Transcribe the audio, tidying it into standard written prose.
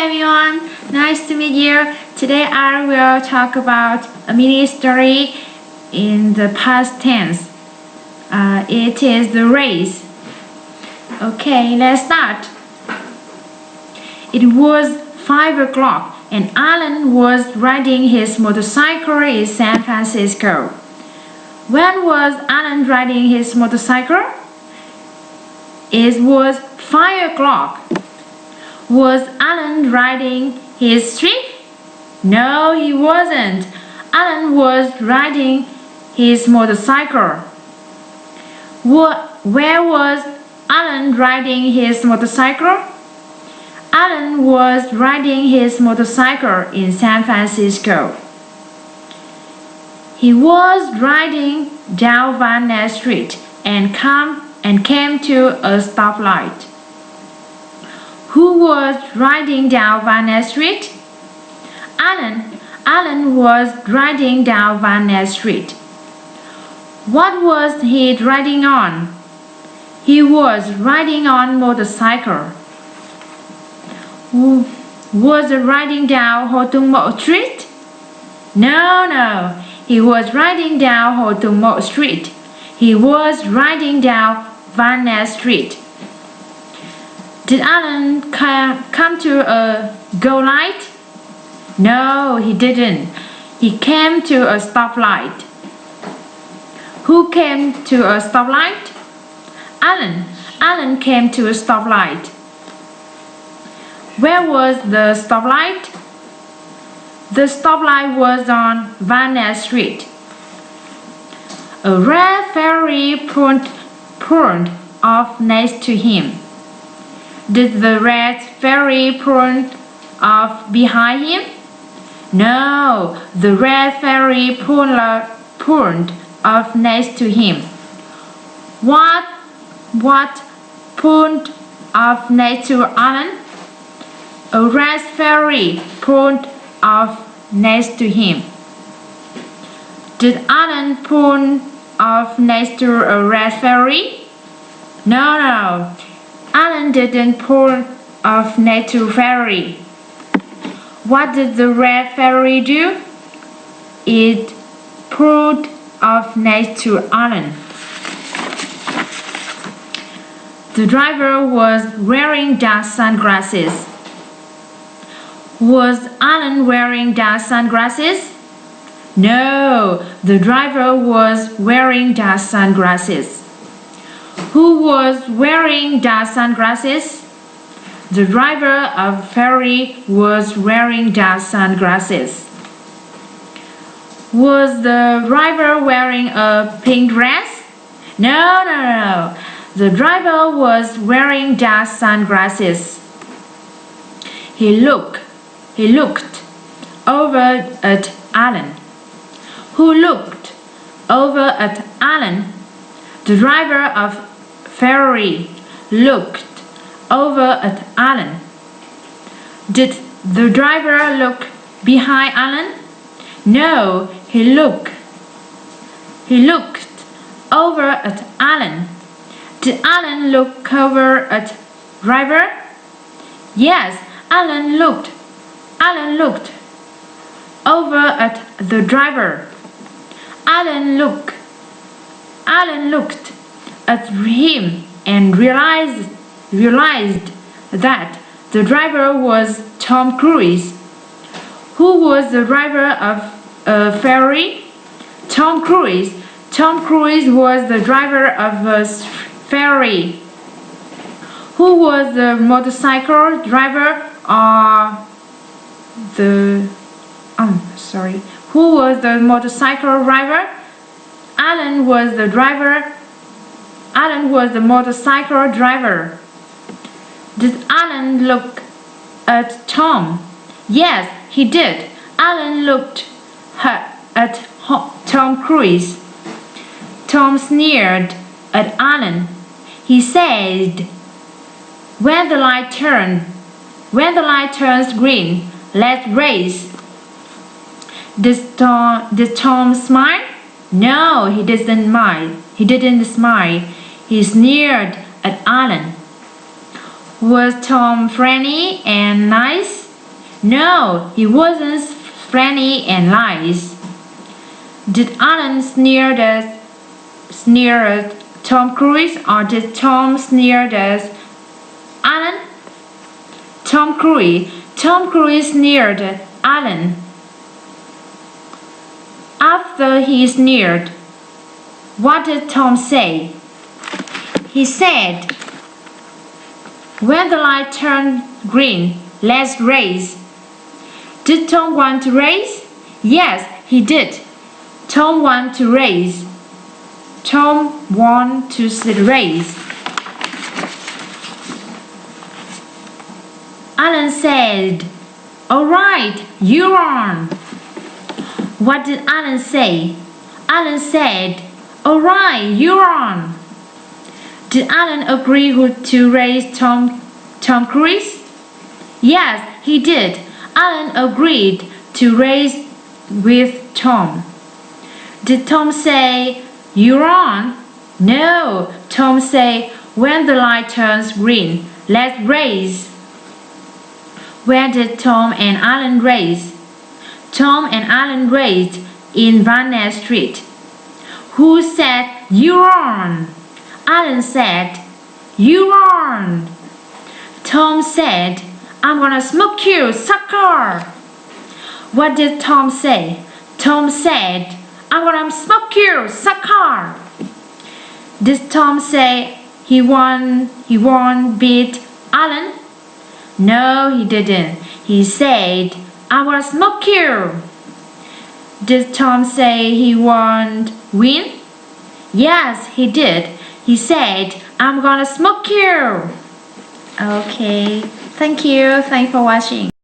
everyone, nice to meet you. Today I will talk about a mini story in the past tense. It is the race. Okay, let's start. It was 5 o'clock and Alan was riding his motorcycle in San Francisco. When was Alan riding his motorcycle? It was 5 o'clock. Was Alan riding his streak? No, he wasn't. Alan was riding his motorcycle. Where was Alan riding his motorcycle? Alan was riding his motorcycle in San Francisco. He was riding down Van Ness Street and came to a stoplight. Who was riding down Van Ness Street? Alan. Alan was riding down Van Ness Street. What was he riding on? He was riding on motorcycle. Was he riding down Ho Tung Mo Street? No. He was riding down Ho Tung Mo Street. He was riding down Van Ness Street. Did Alan come to a go light? No, he didn't. He came to a stoplight. Who came to a stoplight? Alan. Alan came to a stoplight. Where was the stoplight? The stoplight was on Van Ness Street. A red Ferrari pulled off next to him. Did the red Ferrari pull off behind him? No, the red Ferrari pulled off next to him. What pulled off next to Alan? A red Ferrari pulled off next to him. Did Alan pull off next to a red Ferrari? No. Alan didn't pull off next to Ferrari. What did the red Ferrari do? It pulled off next to Alan. The driver was wearing dark sunglasses. Was Alan wearing dark sunglasses? No, the driver was wearing dark sunglasses. Who was wearing dark sunglasses? The driver of ferry was wearing dark sunglasses. Was the driver wearing a pink dress? No. The driver was wearing dark sunglasses. He looked over at Alan. Who looked over at Alan? The driver of ferry looked over at Alan. Did the driver look behind Alan? No, he looked over at Alan. Did Alan look over at driver? Yes, Alan looked over at the driver. Alan looked at him and realized that the driver was Tom Cruise. Who was the driver of a ferry? Tom Cruise. Tom Cruise was the driver of a ferry. Who was the motorcycle driver? Who was the motorcycle driver? Alan was the driver. Alan was the motorcycle driver. Did Alan look at Tom? Yes, he did. Alan looked at Tom Cruise. Tom sneered at Alan. He said, when the light turns green, let's race. Did Tom smile? No, he didn't smile. He sneered at Alan. Was Tom friendly and nice? No, he wasn't friendly and nice. Did Alan sneer at Tom Cruise, or did Tom sneer at Alan? Tom Cruise sneered at Alan. After he sneered, what did Tom say? He said, "When the light turned green, let's race." Did Tom want to race? Yes, he did. Tom wanted to race. Tom won to race. Alan said, "All right, you're on." What did Alan say? Alan said, "All right, you're on." Did Alan agree to race Tom Cruise? Yes, he did. Alan agreed to race with Tom. Did Tom say, "You're on"? No, Tom said, "When the light turns green, let's race." Where did Tom and Alan race? Tom and Alan raced in Van Ness Street. Who said, "You're on"? Alan said, "You're on." Tom said, "I'm gonna smoke you, sucker." What did Tom say? Tom said, "I'm gonna smoke you, sucker." Did Tom say he won beat Alan? No, he didn't. He said, "I'm gonna smoke you." Did Tom say he won win? Yes, he did. He said, "I'm gonna smoke you." Okay, thank you. Thanks for watching.